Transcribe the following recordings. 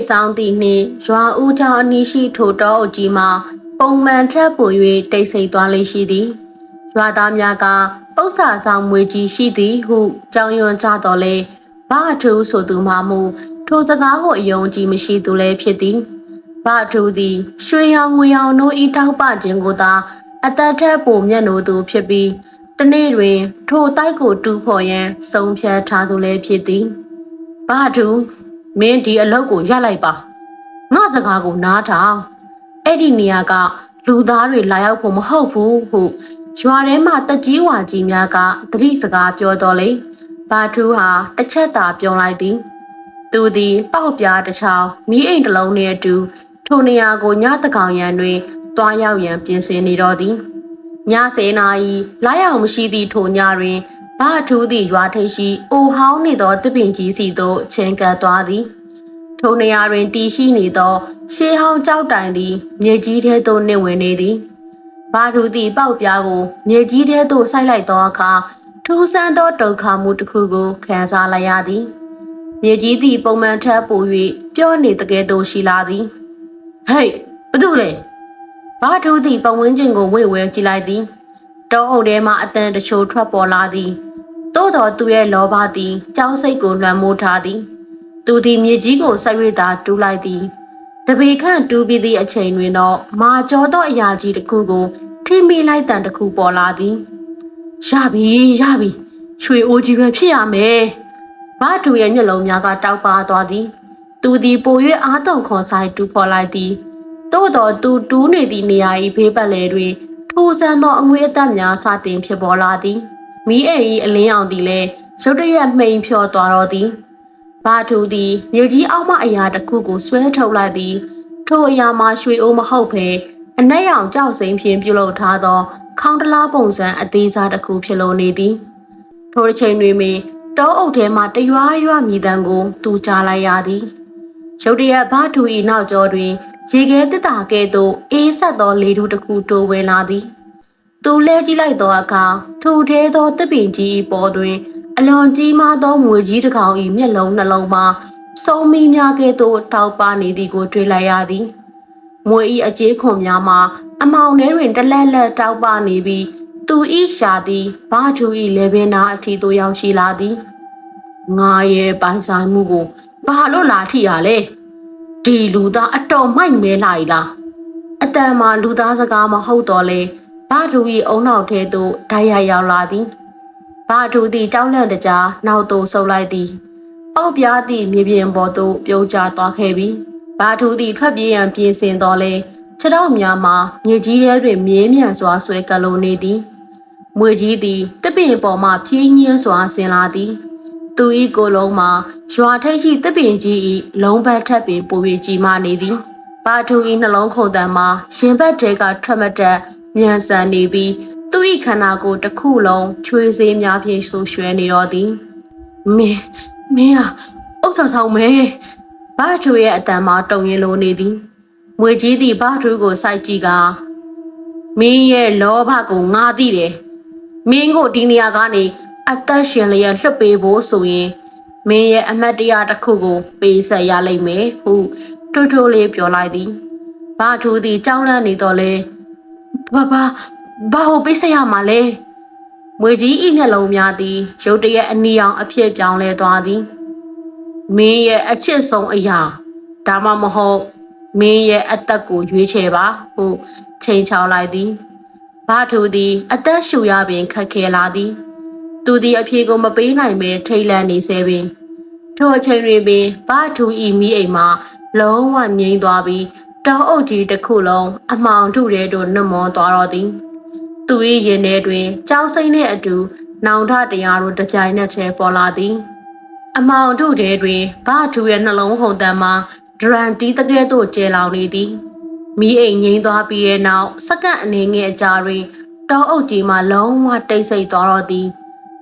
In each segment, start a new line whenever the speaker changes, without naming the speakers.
ဆောင်သည့်နှင့်ရွာဦးကြောင့်အနီးရှိထိုတောအုပ်ကြီးမှာပုံမှန်ထက်ပို၍တိတ်ဆိတ်သွားလေရှိသည်ရွာသားများကဥစ္စာဆောင်မွေကြီးရှိသည်ဟုကြောင်ရွံ့ကြတော်လဲဘာထူးဆိုသူမှမူထိုစကားကိုအယုံကြည်မရှိသူလည်းဖြစ်သည်ဘာထူးသည်ရွှေရောင်ငွေရောင်တို့ဤတောက်ပခြင်းကိုသာအသက်ထက်ပိုမျက်နှာသူဖြစ်ပြီးတနေ့တွင်ထိုတိုက်ကိုတူးဖော်ရန်ဆုံးဖြတ်ထားသူလည်းဖြစ်သည်ဘာထူးမင်းဒီအလုပ်ကိုရလိုက်ပါငါစကားကိုနားထောင်အဲ့ဒီနေရာကလူသားတွေလာရောက်ဖို့မဟုတ်ဘူးဟုရွာထဲမှာတက်ကြီးဝါကြီးများကသတိစကားပြောတော်လေဘာထူးဟာတစ်ချက်သာပြောလိုက်သည်သူသည်ပေါက်ပြားတစ်ချောင်းမိအိမ်တစ်လုံးနှင့်အတူထိုနေရာကိုညတကောင်ရန်တွင်တွားရောက်ရန်ပြင်ဆင်နေတော်သည်ည10 နာရီလာရောက်မရှိသည့်ထိုညတွင်ဘာထူးသည့်ရွာထိပ်ရှိအိုဟောင်းနေသောတပင်ကြီးစီသို့ချင်းကပ်သွားသည်ထိုနေရာတွင်တီရှိနေသောရှေးဟောင်းကြောက်တိုင်သည်မြေကြီးထဲသို့နှင့်ဝင်နေသည်ဘာထူးသည့်ပေါက်ပြားကိုမြေကြီးထဲသို့ဆိုက်လိုက်သောအခါထူးဆန်းသောဒုက္ခမှုတစ်ခုကိုခံစားလိုက်ရသည်မြေကြီးသည်ပုံမှန်ထက်ပို၍ပြောနေတကယ်သို့ရှိလာသည်ဟေးဘာတူလဲဘာထူးသည့်ပဝန်းကျင်ကိုဝေဝဲကြည့်လိုက်သည်တောအုပ်ထဲမှအတန်တချို့ထွက်ပေါ်လာသည်သို့တော်သူရဲ့လောဘသည်ကြောက်စိတ်ကိုလွှမ်းမိုးထားသည်သူသည်မြေကြီးကိုဆက်၍သာတူးလိုက်သည်တပေခန့်တူးပြီးသည့်အချိန်တွင်တော့မာကျော်သောအရာကြီးတစ်ခုကိုထိမိလိုက်တန်တစ်ခုပေါ်လာသည်ရပြီရွှေအိုးကြီးပဲဖြစ်ရမယ်ဘာတူရဲ့မျက်လုံးများကတောက်ပါသွားသည်သူသည်ပို၍အားတုန်ခေါ်ဆိုင်တူးဖော်လိုက်သည်သို့တော်သူတူးနေသည့်နေရာ၏ဘေးပတ်လည်တွင်ထူဆန်းသောအငွေအသက်များစတင်ဖြစ်ပေါ်လာသည်မီးအိမ်၏အလင်းရောင်သည်လည်းရုတ်တရက်မှိန်ဖြောသွားတော့သည်ဘာထူသည်မြေကြီးအောက်မှအရာတစ်ခုကိုဆွဲထုတ်လိုက်သည်ထိုအရာမှာရွှေအိုးမဟုတ်ဘဲအနက်ရောင်ကြောက်စိမ်းဖြင့်ပြုလုပ်ထားသောခေါင်းတလားပုံစံအသေးစားတစ်ခုဖြစ်လိုနေသည်ထိုတစ်ချိန်တွင်ပင်တောအုပ်ထဲမှတရွာရွာမြည်တမ်းကိုသူကြားလိုက်ရသည်ရုတ်တရက်ဘာထူ၏နောက်ကျောတွင်ရေခဲတစ်တာကဲ့သို့အေးဆက်သောလေထုတစ်ခုတိုးဝင်လာသည်သူလဲကြည့်လိုက်သောအခါထိုထဲသောတပင်ကြီး၏ပေါ်တွင်အလွန်ကြီးမားသောငွေကြီးတစ်ကောင်၏မျက်လုံးနှလုံးမှာစုံမီများကဲ့သို့တောက်ပနေသည်ကိုတွေ့လိုက်ရသည်မွေ၏အကျေးခွန်များမှာအမောင်ထဲတွင်တလက်လက်တောက်ပနေပြီးသူ၏ရှာသည်ဘာထူ၏လေပင်နာအထိသို့ရောက်ရှိလာသည်ငါရဲ့ပိုင်ဆိုင်မှုကိုဘာလို့လာထိရလဲဒီလူသားအတော်မိုက်မဲလာ၏လားအတန်မှာလူသားစကားမဟုတ်တော့လေဘာထူ၏အုံနောက်ထဲသို့ဓာတ်ရိုက်ရောက်လာသည်ဘာထူသည်ကြောက်လန့်တကြားနောက်သို့ဆုတ်လိုက်သည်ပေါက်ပြားသည့်မြေပြင်ပေါ်သို့ပြုံးကျသွားခဲ့ပြီးဘာထူသည်ထွက်ပြေးရန်ပြင်ဆင်တော်လဲခြေထောက်များမှာမြေကြီးထဲတွင်မြင်းမြန်စွာဆွဲကပ်လိုနေသည်မွေကြီးသည်တပင်ပေါ်မှဖြင်းညင်းစွာဆင်းလာသည်သူ၏ကိုယ်လုံးမှာရွာထိပ်ရှိတပင်ကြီး၏လုံးပတ်ထပ်ပင်ပို၍ကြီးမားနေသည်ဘာထူ၏နှလုံးခုန်တမ်းမှာရင်ဘတ်ထဲကထွက်မတက်မြန်ဆန်နေပြီးသူ၏ခန္ဓာကိုယ်တစ်ခုလုံးချွေးစေးများဖြင့်ဆူရွှဲနေတော့သည်မင်းဟာဥစ္စာဆောင်မယ်ဘာထူရဲ့အတန်မှာတုံရင်လိုနေသည်မွေကြီးသည်ဘာထူကိုစိုက်ကြည့်ကမင်းရဲ့လောဘကိုငါသိတယ်မင်းကိုဒီနေရာကနေအသက်ရှင်လျက်လွှတ်ပေးဖို့ဆိုရင်မင်းရဲ့အမတ်တရားတစ်ခုကိုပေးဆက်ရလိမ့်မယ်ဟုထိုးလေးပြောလိုက်သည်ဘာထူသည်ကြောက်လန့်နေတော့လေဘာကိုပေးဆက်ရမှာလဲမွေကြီးဤမျက်လုံးများသည်ရုတ်တရက်အနီရောင်အဖြစ်ပြောင်းလဲသွားသည်မင်းရဲ့အချစ်ဆုံးအရာဒါမှမဟုတ်မင်းရဲ့အသက်ကိုရွေးချယ်ပါဟုချိန်ချောက်လိုက်သည်ဘာထူသည်အသက်ရှူရပင်ခက်ခဲလာသည်သူသည်အဖြေကိုမပေးနိုင်ပဲထိတ်လန့်နေစေပင်ထိုအချိန်တွင်ပင်ဘာထူဤမိအိမ်မှာလုံးဝငြိမ်သွားပြီးတောအုပ်ကြီးတစ်ခုလုံးအမှောင်ထုထဲသို့နှမောသွားတော့သည်သူ၏ရင်ထဲတွင်ကြောက်စိမ့်နှင့်အတူနောင်တတရားတို့တပြိုင်နက်တည်းပေါ်လာသည်အမောင်ထုထဲတွင်ဘာထူရဲ့နှလုံးဟုန်တမ်းမှာဒရန်တီးတကဲ့သို့ကျဲလောင်နေသည်မိအိမ်ငြိမ်သွားပြီးတဲ့နောက်စက္ကန့်အနေငယ်အကြာတွင်တောအုပ်ကြီးမှလုံးဝတိတ်ဆိတ်သွားတော့သည်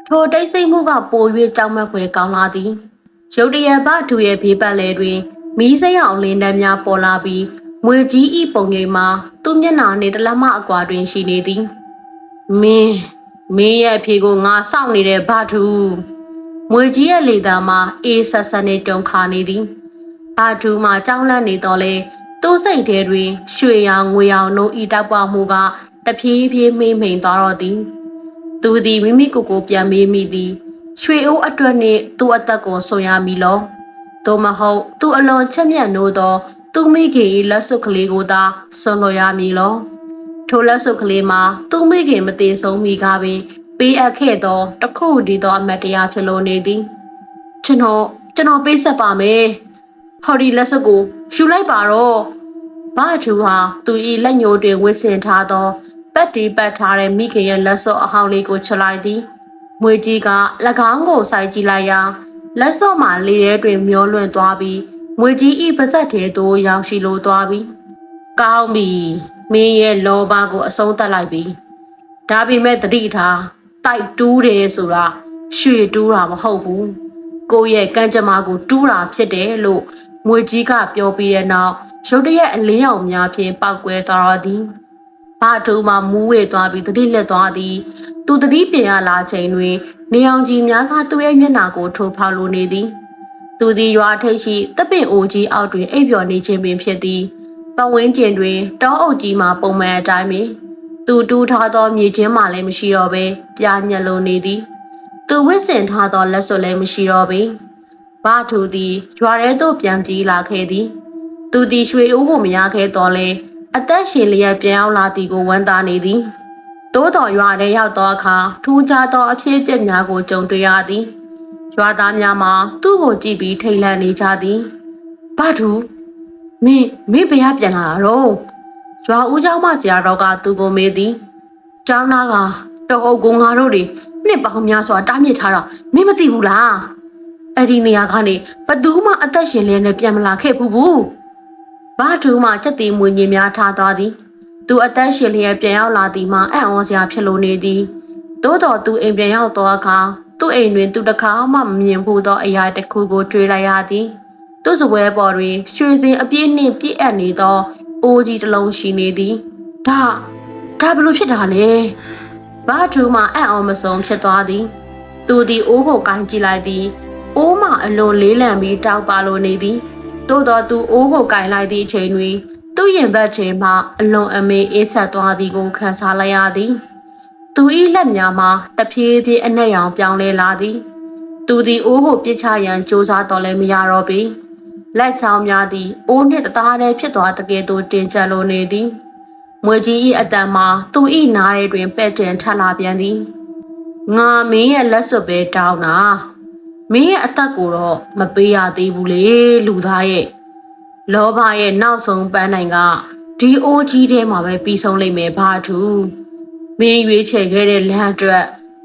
ထိုတိတ်ဆိတ်မှုကပို၍ကြောက်မက်ဖွယ်ကောင်းလာသည်ရုတ်တရက်ဘာထူရဲ့ဘေးပတ်လည်တွင်မီးစိမ်းအောင်လင်းတန်းများပေါ်လာပြီးမွေကြီးဤပုံရိပ်မှာသူ့မျက်နှာနှင့်တလက်မအကွာတွင်ရှိနေသည်မင်းရဲ့အဖြေကိုငါစောင့်နေတဲ့ဘာထူမွေကြီးရဲ့လေသာမှာအေးဆက်ဆက်နဲ့တုန်ခါနေသည် ဘာထူးမှကြောင်းလန့်နေတော့လေသူ့စိတ်ထဲတွင်ရွှေရောင်ငွေရောင်နှုတ်ဤတောက်ပမှုကတဖြည်းဖြည်းမှိမ့်မှိန်သွားတော့သည်သူသည်မိမိကိုပြန်မေးမိသည်ရွှေအိုးအတွက်နှင့်သူ့အသက်ကိုဆွန်ရမည်လောသို့မဟုတ်သူအလွန်ချက်မြတ်နိုးသောသူမိခင်၏လက်စွပ်ကလေးကိုသာဆွန်လွှတ်ရမည်လောထိုလက်စွပ်ကလေးမှာသူမိခင်မသေးဆုံးမီကားပင်ပေးအပ်ခဲ့သောတခုတည်းသောအမတ်တရားဖြစ်လို့နေသည်ကျွန်တော်ပေးဆက်ပါမယ်ဟော်ဒီလက်စွပ်ကိုယူလိုက်ပါတော့ဘာထူဟာသူ၏လက်ညှိုးတွင်ဝစ်ဆင်ထားသောပတ်တီးပတ်ထားတဲ့မိခင်ရဲ့လက်စွပ်အဟောင်းလေးကိုချလိုက်သည်မွေကြီးက၎င်းကိုစိုက်ကြည့်လိုက်ရာလက်စွပ်မှလေထဲတွင်မျောလွင့်သွားပြီးမွေကြီး၏ပါးစပ်ထဲသို့ရောက်ရှိလိုသွားပြီကောင်းပြီမင်းရဲ့လောဘကိုအဆုံးသတ်လိုက်ပြီဒါပေမဲ့တတိထားတိုက်တူးတယ်ဆိုတာရွှေတူးတာမဟုတ်ဘူးကိုယ့်ရဲ့ကံကြမ္မာကိုတူးတာဖြစ်တယ်လို့မွေကြီးကပြောပြီးတဲ့နောက်ရုတ်တရက်အလင်းရောင်များဖြင့်ပောက်ကွဲသွားတော့သည်ဘာတို့မှမူးဝေသွားပြီးတတိလက်သွားသည်သူတတိပြင်ရလာချိန်တွင်နေအောင်ကြီးများကသူ့ရဲ့မျက်နှာကိုထိုးဖောက်လိုနေသည်သူသည်ရွာထိပ်ရှိတပ်ပင်အိုကြီးအောက်တွင်အိပ်ပျော်နေခြင်းပင်ဖြစ်သည်ပတ်ဝန်းကျင်တွင်တောအုပ်ကြီးမှပုံမှန်အတိုင်းပင်သူတူးထားသောမြေချင်းမှလည်းမရှိတော့ဘဲပြာညက်လိုနေသည်သူဝစ်ဆင်ထားသောလက်စွပ်လည်းမရှိတော့ပေဘာထူသည်ရွာထဲသို့ပြန်ပြေးလာခဲ့သည်သူသည်ရွှေအိုးကိုမရခဲ့တော့လဲအသက်ရှင်လျက်ပြန်ရောက်လာသည်ကိုဝမ်းသာနေသည်တိုးတော်ရွာထဲရောက်သောအခါထူးခြားသောအဖြစ်အပျက်များကိုကြုံတွေ့ရသည်ရွာသားများမှာသူ့ကိုကြည့်ပြီးထိတ်လန့်နေကြသည်ဘာထူမင်းဘယ်ပြန်လာတော့ရွာဦးเจ้าမဆရာတော်ကသူ့ကိုမေးသည်ကျောင်းသားကတော်အုပ်ကငါတို့တွေနှစ်ပေါင်းများစွာတားမြစ်ထားတာမင်းမသိဘူးလားအဲ့ဒီနေရာကနေဘသူမှအသက်ရှင်လျက်နဲ့ပြန်မလာခဲ့ဘူးဘာထူမှစက်တီမွေညင်များထားသွားသည်သူအသက်ရှင်လျက်ပြန်ရောက်လာသည်မှအံ့ဩစရာဖြစ်လိုနေသည်သို့တော်သူအိမ်ပြန်ရောက်သောအခါသူ့အိမ်တွင်သူတစ်ခါမှမမြင်ဘူးသောအရာတစ်ခုကိုတွေ့လိုက်ရသည်သူ့စပွဲပေါ်တွင်ရွှေစင်အပြည့်နှင့်ပြည့်အပ်နေသောအိုးကြီးတစ်လုံးရှိနေသည်ဒါဘယ်လိုဖြစ်တာလဲဘာထူမှအံ့ဩမဆုံးဖြစ်သွားသည်သူသည်အိုးကိုကိုင်းကြည့်လိုက်သည်အိုးမှအလွန်လေးလံပြီးတောက်ပါလိုနေသည်သို့တော်သူအိုးကိုကိုင်းလိုက်သည့်အချိန်တွင်သူ့ရင်ဘတ်ထဲမှအလွန်အမေးအေးဆက်သွားသည်ကိုခံစားလိုက်ရသည်သူ၏လက်များမှာတဖြည်းဖြည်းအနက်ရောင်ပြောင်းလဲလာသည်သူသည်အိုးကိုပြစ်ချရန်ကြိုးစားတော်လည်းမရတော့ပေလက်ချောင်းများသည်အိုးနှင့်တသားတည်းဖြစ်သွားတကယ်သို့တင်ကျပ်လိုနေသည်မွေကြီး၏အတန်မှာသူ၏နားထဲတွင်ပဲ့တင်ထပ်လာပြန်သည်ငါမင်းရဲ့လက်စွပ်ပဲတောင်းတာမင်းရဲ့အသက်ကိုတော့မပေးရသေးဘူးလေလူသားရဲ့လောဘရဲ့နောက်ဆုံးပန်းနိုင်ကဒီအိုးကြီးထဲမှာပဲပြီးဆုံးလိမ့်မယ်ဘာထူမင်းရွေးချယ်ခဲ့တဲ့လမ်းအတွက်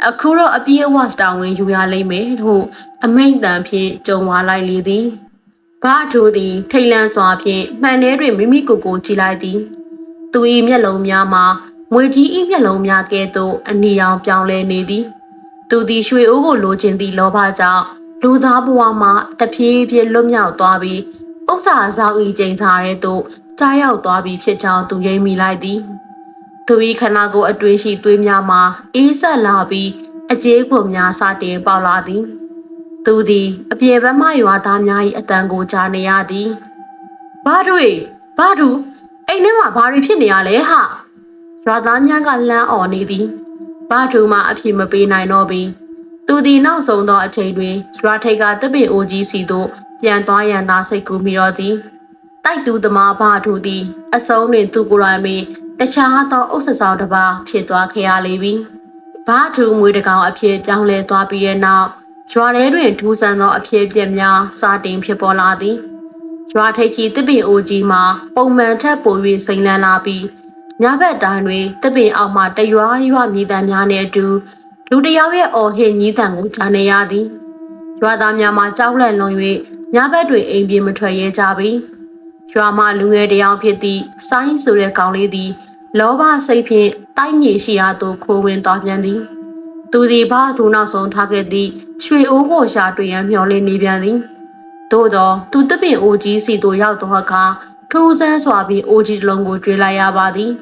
အခုတော့အပြည့်အဝတာဝန်ယူရလိမ့်မယ်လို့အမိန့်တန်ဖြင့်ကြုံသွားလိုက်လေသည်ဘာထူသည်ထိတ်လန့်စွာဖြင့်မှန်ထဲတွင်မိမိကိုယ်ကိုကြည့်လိုက်သည်သူ၏မျက်လုံးများမှာငွေကြီး၏မျက်လုံးများကဲ့သို့အနီရောင်ပြောင်းလဲနေသည်သူသည်ရွှေအိုးကိုလိုချင်သည့်လောဘကြောင့်လူသားဘဝမှာတဖြည်းဖြည်းလွတ်မြောက်သွားပြီးဥစ္စာဆောင်ဤကျိန်စာရဲသို့ကြားရောက်သွားပြီးဖြစ်ကြောင်းသူရိပ်မိလိုက်သည်သူ၏ခန္ဓာကိုယ်အတွင်းရှိသွေးများမှာအေးဆက်လာပြီးအကျေးကိုများစတင်ပေါက်လာသည်သူသည်အပြေဘက်မှရွာသားများ၏အတန်ကိုကြားနေရသည်ဘာတို့အိမ်ထဲမှာဘာတွေဖြစ်နေရလဲဟရွာသားများကလှမ်းအော်နေသည်ဘာတို့မှအဖြစ်မပေးနိုင်တော့ပေသူသည်နောက်ဆုံးသောအချိန်တွင်ရွာထိပ်ကတပင်အိုကြီးစီသို့ပြန်သွားရန်သာစိတ်ကူးမိတော့သည်တိုက်သူသမားဘာတို့သည်အဆုံးတွင်သူကိုယ်တိုင်ပင်တခြားသောဥစ္စာဆောင်တစ်ပါးဖြစ်သွားခဲ့ရလေပြီဘာတို့မွေတကောင်အဖြစ်ပြောင်းလဲသွားပြီးတဲ့နောက်ရွာထဲတွင်ထူးဆန်းသောအဖြစ်အပျက်များစတင်ဖြစ်ပေါ်လာသည်ရွာထိပ်ကြီးတပင်အိုကြီးမှာပုံမှန်ထက်ပို၍စိန်လန်းလာပြီးညဘက်တိုင်းတွင်တပင်အောက်မှတရွာမြည်တမ်းများနှင့်အတူလူတယောက်ရဲ့အော်ဟစ်ညီးတံကိုကြားနေရသည်ရွာသားများမှာကြောက်လန့်လွန်၍ညဘက်တွင်အိမ်ပြင်မထွက်ရဲကြပေရွာမှလူငယ်တယောက်ဖြစ်သည့်ဆိုင်းဆိုတဲ့ကောင်လေးသည်လောဘစိတ်ဖြင့်တိုက်မြေရှိရာသို့ခိုးဝင်သွားပြန်သည်သူသည်ဘာသူနောက်ဆုံးထားခဲ့သည့်ရွှေအိုးကိုရှာတွေ့ရန်မျှော်လင့်နေပြန်သည်သို့သောသူတပင်အိုကြီးစီသို့ရောက်သောအခါထူးဆန်းစွာပြီးအိုကြီးတစ်လုံးကိုတွေ့လိုက်ရပါသည်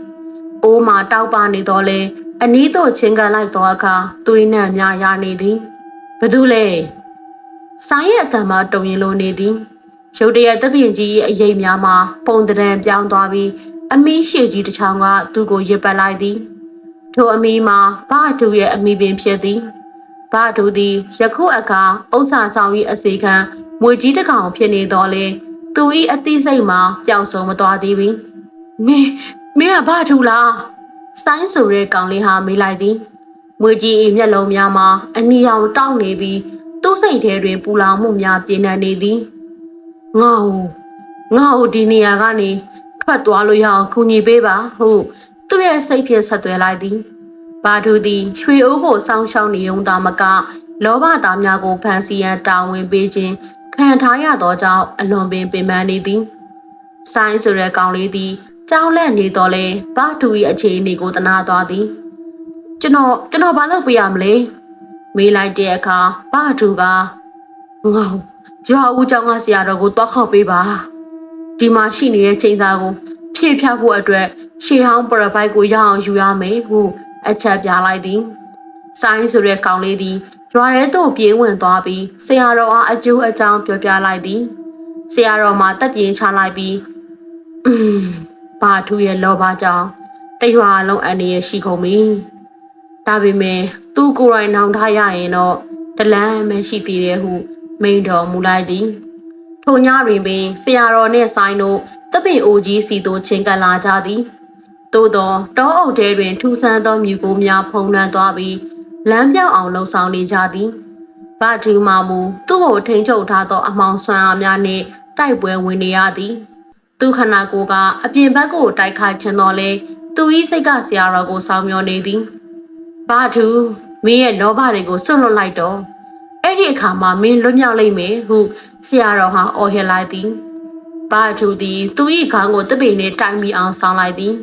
အိုးမှာတောက်ပနေတော့လေအနီးသို့ချင်းကန်လိုက်သောအခါသွေးနှံများရနေသည်ဘသူလဲဆိုင်းရဲ့အတန်မှတုံရင်လိုနေသည် ရုတ်တရက်တပင်ကြီးအရေးများမှာပုံတံပြောင်းသွားပြီးအမီးရှည်ကြီးတစ်ချောင်းကသူ့ကိုရစ်ပတ်လိုက်သည်ထိုအမီးမှာဘာတူရဲ့အမီးပင်ဖြစ်သည်ဘာတူသည်ယခုအခါဥစ္စာဆောင်၏အစီခံမွေကြီးတစ်ကောင်ဖြစ်နေတော့လေသူ၏အသိစိတ်မှာပျောက်ဆုံးမသွားသေးဘူးမင်းကဘာတူလားဆိုင်းဆိုတဲ့ကောင်လေးဟာမေးလိုက်သည်မွေကြီး၏မျက်လုံးများမှာအနီရောင်တောက်နေပြီးသူ့စိတ်ထဲတွင်ပူလောင်မှုများပြင်းထန်နေသည်ငါ့ကိုဒီနေရာကနေထွက်သွားလို့ရအောင်ကူညီပေးပါဟုသူ့ရဲ့စိတ်ဖြင့်ဆက်သွယ်လိုက်သည်ဘာတူသည်ရွှေအိုးကိုစောင်းရှောင်းနေုံသာမကလောဘသားများကိုဖန်ဆီးရန်တာဝန်ပေးခြင်းခံထားရသောကြောင့်အလွန်ပင်ပင်ပန်းနေသည်ဆိုင်းဆိုတဲ့ကောင်လေးသည်ကြောက်လန့်နေတော့လေဘာတူ၏အခြေအနေကိုတနာသွားသည်ကျွန်တော်ဘာလုပ်ပေးရမလဲမေးလိုက်တဲ့အခါဘာတူကငါရွာဦးကျောင်းကဆရာတော်ကိုတွားခေါက်ပေးပါဒီမှာရှိနေတဲ့ချိန်စာကိုဖြည့်ဖြတ်ဖို့အတွက်ရှေးဟောင်းပရပိုက်ကိုရအောင်ယူရမယ်ဟုအချက်ပြလိုက်သည်ဆိုင်းဆိုတဲ့ကောင်လေးသည်ရွာထဲသို့ပြေးဝင်သွားပြီးဆရာတော်အားအကျိုးအကြောင်းပြောပြလိုက်သည်ဆရာတော်မှတက်ပြင်းချလိုက်ပြီးဘာထူရဲ့လောဘကြောင့်တရွာလုံးအနေရရှိကုန်ပြီဒါပေမဲ့သူ့ကိုယ်တိုင်နောင်ထားရရင်တော့တလန်းမရှိသေးတယ်ဟုမိန်တော်မူလိုက်သည်ထိုညတွင်ပင်ဆရာတော်နှင့်ဆိုင်တို့တပင်အိုကြီးစီသို့ချင်းကပ်လာကြသည်သို့သောတောအုပ်ထဲတွင်ထူဆန်းသောမြူကိုများဖုံးလွှမ်းသွားပြီးလမ်းပြောင်းအောင်လှုံ့ဆော်နေကြသည်ဘာဒီမာမူသူ့ကိုထိန်ချုပ်ထားသောအမောင်ဆွမ်းအားများနှင့်တိုက်ပွဲဝင်နေရသည်သူခန္ဓာကိုယ်ကအပြင်ဘက်ကိုတိုက်ခိုက်ခြင်းတော်လဲသူ၏စိတ်ကဆရာတော်ကိုဆောင်မျှော်နေသည်ဘာဒူမင်းရဲ့လောဘတွေကိုစွန့်လွတ်လိုက်တော့အဲ့ဒီအခါမှာမင်းလွတ်မြောက်လိမ့်မယ်ဟုဆရာတော်ဟာအော်ဟစ်လိုက်သည်ဘာဒူသည်သူ၏ခေါင်းကိုတပိနှင့်တိုင်မိအောင်ဆောင်းလိုက်သည်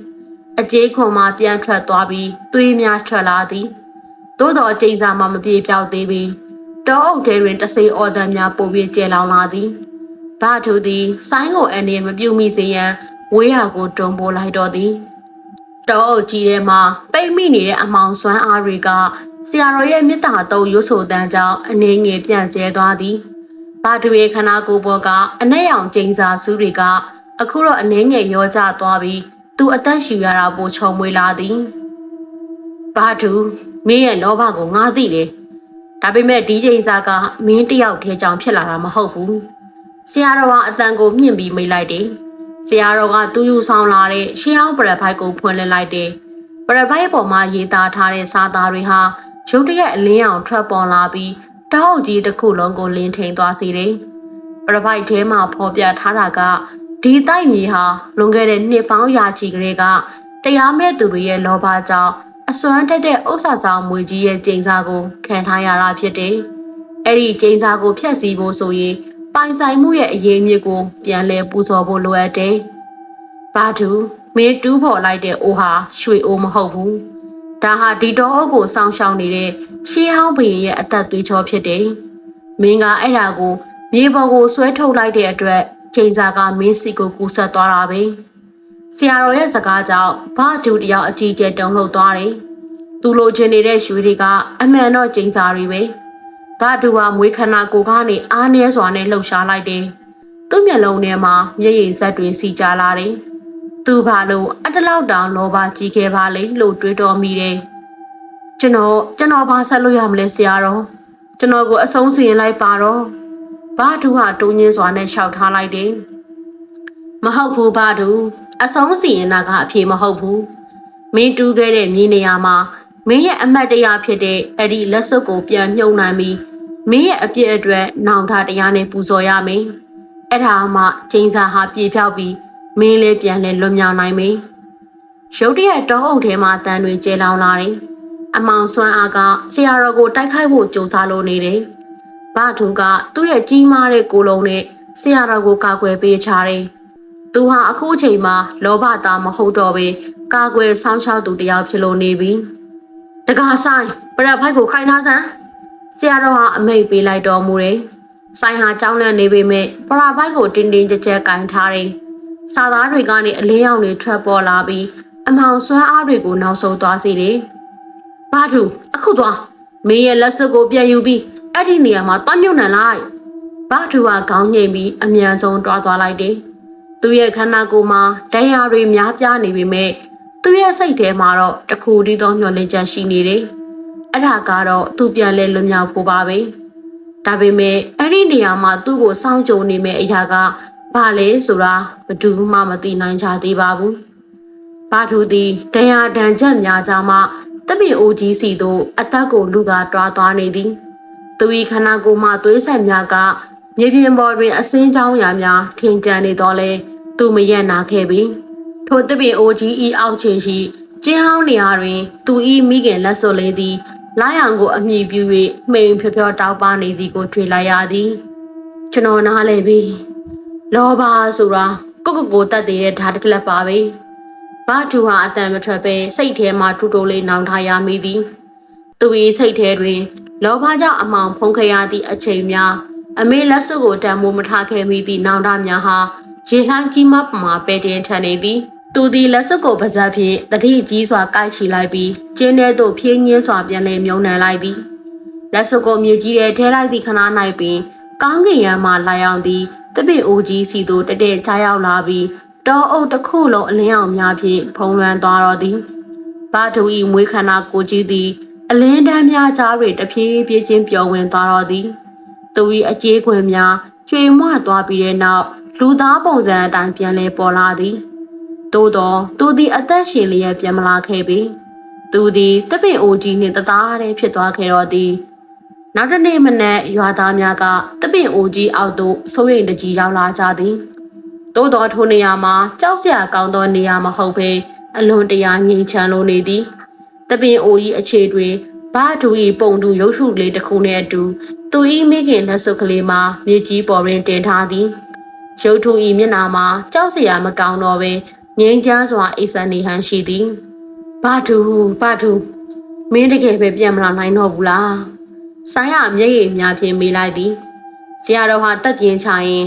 အကျေးခွန်မှပြန်ထွက်သွားပြီးသွေးများထွက်လာသည်သို့သောအကျိန်စာမှမပြေပြောက်သေးပြီးတောအုပ်ထဲတွင်တဆိတ်အော်သံများပိုပြီးကျဲလောင်လာသည်ဘာဒူသည်ဆိုင်းကိုအနေမပြုမိစေရန်ဝေးရာကိုတွန်းပိုးလိုက်တော့သည်တောအုပ်ကြီးထဲမှာပိတ်မိနေတဲ့အမောင်စွမ်းအားတွေကဆရာတော်ရဲ့မေတ္တာတုံးရွဆိုတန်းကြောင့်အနေငယ်ပြန့်ကျဲသွားသည်ဘာဒူရဲ့ခန္ဓာကိုယ်ပေါ်ကအနက်ရောင်ကျိန်စာစုတွေကအခုတော့အနေငယ်ရောကျသွားပြီးသူအသက်ရှူရတာပိုခြုံမွေလာသည်ဘာဒူမင်းရဲ့လောဘကိုငါသိတယ်ဒါပေမဲ့ဒီကျိန်စာကမင်းတယောက်တည်းကြောင့်ဖြစ်လာတာမဟုတ်ဘူးဆရာတော်ကအတန်ကိုမြင့်ပြီးမိတ်လိုက်တယ်ဆရာတော်ကသူ့ယူဆောင်လာတဲ့ရှေးဟောင်းပရဖိုက်ကိုဖွင့်လှစ်လိုက်တယ်ပရဖိုက်ပေါ်မှာရေးသားထားတဲ့စာသားတွေဟာရုတ်တရက်အလင်းအောင်ထွက်ပေါ်လာပြီးတောက်ကြီးတစ်ခုလုံးကိုလင်းထိန်သွားစေတယ်ပရဖိုက်ထဲမှာဖော်ပြထားတာကဒီတိုက်မြေဟာလွန်ခဲ့တဲ့နှစ်ပေါင်းရာချီကလေးကတရားမဲ့သူတွေရဲ့လောဘကြောင့်အစွမ်းတက်တဲ့ဥစ္စာဆောင်မွေကြီးရဲ့ကျိန်စာကိုခံထားရတာဖြစ်တယ်အဲ့ဒီကျိန်စာကိုဖျက်ဆီးဖို့ဆိုရင်ပိုင်ဆိုင်မှုရဲ့အရေးမြစ်ကိုပြန်လဲပူဇော်ဖို့လိုအပ်တယ်။ဘာတူမင်းတူးဖော်လိုက်တဲ့အိုးဟာရွှေအိုးမဟုတ်ဘူး။ဒါဟာဒီတော်အုပ်ကိုစောင့်ရှောက်နေတဲ့ရှေးဟောင်းဘုရင်ရဲ့အသက်သွေးကြောဖြစ်တယ်။မင်းကအဲ့ဒါကိုမြေပေါ်ကိုဆွဲထုတ်လိုက်တဲ့အတွက်ချိန်စာကမင်းစီကိုကူဆက်သွားတာပဲ။ဆရာတော်ရဲ့စကားကြောင့်ဘာတူတယောက်အကြီးကျယ်တုန်လှုပ်သွားတယ်။သူလိုချင်နေတဲ့ရွှေတွေကအမှန်တော့ချိန်စာတွေပဲ။ဘာတူဟာမွေးခန္ဓာကိုယ်ကနေအားနည်းစွာနဲ့လှုပ်ရှားလိုက်တယ်။သူ့မျက်လုံးထဲမှာမျက်ရည်စက်တွေစီကြလာတယ်။သူဘာလို့အတလောက်တောင်လောဘကြီးခဲ့ပါလေလို့တွေးတော်မိတယ်။ကျွန်တော်ဘာဆက်လို့ရမလဲဆရာတော်။ကျွန်တော်ကိုအဆုံးစီရင်လိုက်ပါတော့။ဘာတူဟာတိုးညင်းစွာနဲ့ရှောက်ထားလိုက်တယ်။မဟုတ်ဘူးဘာတူအဆုံးစီရင်တာကအဖြေမဟုတ်ဘူး။မင်းတူးခဲ့တဲ့မြေနေရာမှာမင်းရဲ့အမတ်တရားဖြစ်တဲ့အဲ့ဒီလက်စွပ်ကိုပြန်မြုံနှံပြီးမင်းရဲ့အပြစ်အတွက်နောင်တတရားနဲ့ပူဇော်ရမယ်။အဲ့ဒါမှကျင်းစာဟာပြေဖြောက်ပြီးမင်းလည်းပြန်လဲလွတ်မြောက်နိုင်မယ်။ရုတ်တရက်တောအုပ်ထဲမှာတန်တွေကျဲလောင်လာတယ်။အမောင်စွမ်းအားကဆရာတော်ကိုတိုက်ခိုက်ဖို့ကြိုးစားလို့နေတယ်။ဘာထူကသူ့ရဲ့ကြီးမားတဲ့ကိုယ်လုံးနဲ့ဆရာတော်ကိုကာကွယ်ပေးချတယ်။သူဟာအခုအချိန်မှာလောဘသားမဟုတ်တော့ဘဲကာကွယ်ဆောင်ရှောက်သူတယောက်ဖြစ်လို့နေပြီ။တကားဆိုင်ပရဖိုက်ကိုခိုင်းထားစမ်းဆရာတော်ဟာအမိတ်ပေးလိုက်တော်မူတယ်။ဆိုင်ဟာကြောင်းလန့်နေပေမဲ့ပရာပိုက်ကိုတင်းတင်းကြပ်ကြပ်ကင်ထားတယ်။စာသားတွေကနေအလင်းရောင်တွေထွက်ပေါ်လာပြီးအမောင်စွမ်းအားတွေကိုနောက်ဆုံးသွားစေတယ်။ဘာတူအခုသွားမင်းရဲ့လက်စွပ်ကိုပြန်ယူပြီးအဲ့ဒီနေရာမှာတွန်းမြုပ်နှံလိုက် ဘာထူကခေါင်းငိမ့်ပြီးအမြန်ဆုံးတွားသွားလိုက်တယ်။သူ့ရဲ့ခန္ဓာကိုယ်မှာဒဏ်ရာတွေများပြားနေပေမဲ့သူ့ရဲ့စိတ်ထဲမှာတော့တခုတည်းသောမျှော်လင့်ချက်ရှိနေတယ်။အဲ့ဒါကတော့သူပြန်လဲလွတ်မြောက်ဖို့ပါပဲ။ဒါပေမဲ့အဲ့ဒီနေရာမှာသူ့ကိုစောင့်ကြုံနေမဲ့အရာကဘာလဲဆိုတာဘယ်သူမှမသိနိုင်ကြသေးပါဘူး။ဘာထူသည်ဒဏ်ရာဒဏ်ချက်များကြမှတပင်အိုကြီးစီတို့အသက်ကိုလူကတွားသွားနေသည်။သူ၏ခန္ဓာကိုယ်မှာသွေးဆက်များကမြေပြင်ပေါ်တွင်အစင်းချောင်းရာများထင်ကြံနေတော့လဲသူမရက်နာခဲ့ပြီထိုတပင်အိုကြီးဤအောက်ခြေရှိကျင်းဟောင်းနေရာတွင်သူဤမိခင်လက်စွပ်လေးသည်လာရောင်ကိုအမိပြု၍မှိန်ဖြောဖြောတောက်ပနေသည်ကိုတွေ့လိုက်ရသည်ကျွန်တော်နားလဲပြီလောဘဆိုတာကိုတတ်တဲ့ဓာတ်တစ်လက်ပါပဲဘာတူဟာအတန်မထွက်ပဲစိတ်ထဲမှာတူတူလေးနောင်ထားရမိသည်သူ၏စိတ်ထဲတွင်လောဘကြောင့်အမောင်ဖုံးခရသည့်အချိန်များအမေလက်စွပ်ကိုတံမိုးမထားခဲ့မိသည့်နောင်တများဟာရေလှမ်းကြီးမပမာပဲတင်ထန်နေသည်သူသည်လက်စွပ်ကိုပါဇက်ဖြင့်တတိကြီးစွာကိုက်ချီလိုက်ပြီးကျင်းထဲသို့ဖြင်းညင်းစွာပြန်လည်မြုံနှံလိုက်သည်လက်စွပ်ကိုမြေကြီးထဲထဲလိုက်သည့်ခဏ၌ပင်ကောင်းကင်ယံမှလာရောက်သည့်တပည့်အိုကြီးစီသို့တတဲ့ချရောက်လာပြီးတောအုပ်တစ်ခုလုံးအလင်းအောင်များဖြင့်ဖုံးလွှမ်းသွားတော်သည်ဘာတူ၏မွေးခန္ဓာကိုကြီးသည်အလင်းတန်းများကြားတွင်တဖြည်းဖြည်းချင်းပျော်ဝင်သွားတော်သည်သူ၏အကျေးခွင်များကျွေမွသွားပြီးတဲ့နောက်လူသားပုံစံအတိုင်းပြန်လဲပေါ်လာသည်သို့သောသူသည်အသက်ရှင်လျက်ပြန်မလာခဲ့ပေသူသည်တပင်အိုကြီးနှင့်တသားတည်းဖြစ်သွားခဲ့တော်သည်နောက်တစ်နေ့မနက်ရွာသားများကတပင်အိုကြီးအောက်သို့စိုးရိမ်တကြီးရောက်လာကြသည်သို့သောထိုနေရာမှာကြောက်စရာကောင်းသောနေရာမဟုတ်ဘဲအလွန်တရာငြိမ်ချမ်းလိုနေသည်တပင်အိုကြီးအခြေတွင်ဘာဒူ၏ပုံတူရုပ်ထုလေးတစ်ခုနှင့်အတူသူ၏မိခင်လက်စွပ်ကလေးမှာမြေကြီးပေါ်တွင်တင်ထားသည်ရုပ်ထု၏မျက်နှာမှာကြောက်စရာမကောင်းတော့ပဲငြိမ်းချမ်းစွာအိပ်စက်နေဟန်ရှိသည်ဘာဒူမင်းတကယ်ပဲပြန်မလာနိုင်တော့ဘူးလားဆိုင်ရမျက်ရည်များဖြင့်မေးလိုက်သည်ဆရာတော်ဟာတက်ပြင်းချရင်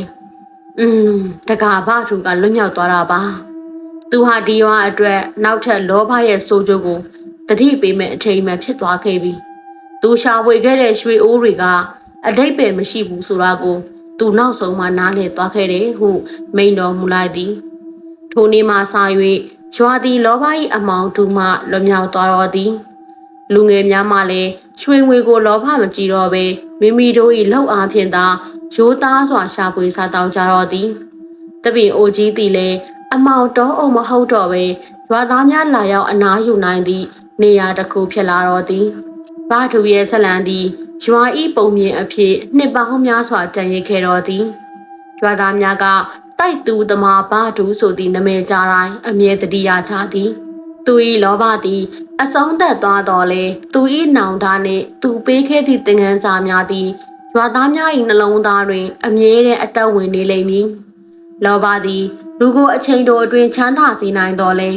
တကာဘာဒူကလွတ်မြောက်သွားတာပါသူဟာဒီရွာအတွက်နောက်ထပ်လောဘရဲ့ဆိုးကျိုးကိုတတိပေးမဲ့အထိမ်မှဖြစ်သွားခဲ့ပြီသူရှာဖွေခဲ့တဲ့ရွှေအိုးတွေကအတိတ်ပဲမရှိဘူးဆိုတာကိုသူနောက်ဆုံးမှနားလည်သွားခဲ့တယ်ဟုမိန်တော်မူလိုက်သည်ထိုနေ့မှစ၍ရွာသည်လောဘ၏အမောင်တူမှလွတ်မြောက်သွားတော်သည်လူငယ်များမှလည်းရွှေငွေကိုလောဘမကြည့်တော့ပဲမိမိတို့၏လောက်အားဖြင့်သာရိုးသားစွာရှာဖွေစားတောင်းကြတော့သည်တပင်အိုကြီးသည်လည်းအမောင်တော်အုံမဟုတ်တော့ပဲရွာသားများလာရောက်အနားယူနိုင်သည့်နေရာတစ်ခုဖြစ်လာတော့သည်ဘာဒူရဲ့ဇလံသည်ရွာဤပုံမြင်အဖြစ်နှစ်ပေါင်းများစွာတန်ရစ်ခဲ့တော်သည်ရွာသားများကတိုက်သူသမားဘာဒူဆိုသည့်နာမည်ကြားတိုင်းအမြဲတတိယချသည်သူ၏လောဘသည်အဆုံးသက်သွားတော်လဲသူ၏နောင်တနှင့်သူပေးခဲ့သည့်သင်ခန်းစာများသည်ရွာသားများ၏နှလုံးသားတွင်အမြဲတမ်းအသက်ဝင်နေလိမ့်မည်လောဘသည်လူကိုအချိန်တိုအတွင်းချမ်းသာစေနိုင်တော်လဲ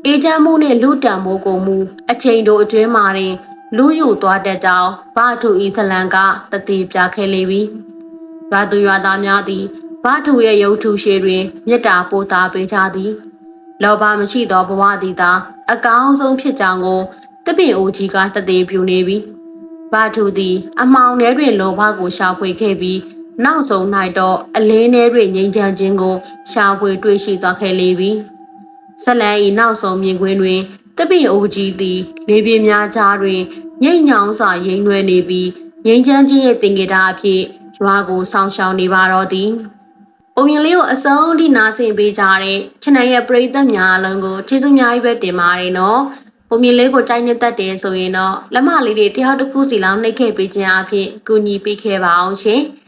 အေးချမ်းမှုနှင့်လူတံမိုးကိုမူအချိန်တိုအတွင်းမှာတွင်လူယူသွားတတ်ကြောင်းဘာထူဤဇလံကတတိပြခဲ့လေပြီ။ရွာသူရွာသားများသည်ဘာထူရဲ့ရုပ်ထုရှိတွင်မေတ္တာပို့သားပေးကြသည်။လောဘမရှိသောဘဝသည်သာအကောင်းဆုံးဖြစ်ကြောင်းကိုတပင်အိုကြီးကတတိပြုနေပြီ။ဘာထူသည်အမောင်ထဲတွင်လောဘကိုရှာဖွေခဲ့ပြီးနောက်ဆုံး၌တော့အလင်းထဲတွင်ငြိမ်းချမ်းခြင်းကိုရှာဖွေတွေ့ရှိသွားခဲ့လေပြီ။ဇလံ၏နောက်ဆုံးမြင်ကွင်းတွင်တပင်အိုကြီးသည်လေပြင်းများကြားတွင်ငိမ့်ညောင်းစွာရိမ်နွယ်နေပြီးငိမ့်ချမ်းခြင်းရဲ့တင်ကြတာအဖြစ်ရွာကိုဆောင်းရှောင်းနေပါတော့သည်။ပုံမြင်လေးကိုအဆုံးထိနားဆင်ပေးကြတဲ့ချန်နယ်ရဲ့ပရိသတ်များအလုံးကိုကျေးဇူးအများကြီးပဲတင်ပါတယ်နော်။ပုံမြင်လေးကိုကြိုက်နေတတ်တယ်ဆိုရင်တော့လက်မလေးတွေတယောက်တစ်ခုစီလောက်နှိပ်ခဲ့ပေးခြင်းအဖြစ်ကူညီပေးခဲ့ပါအောင်ရှင်။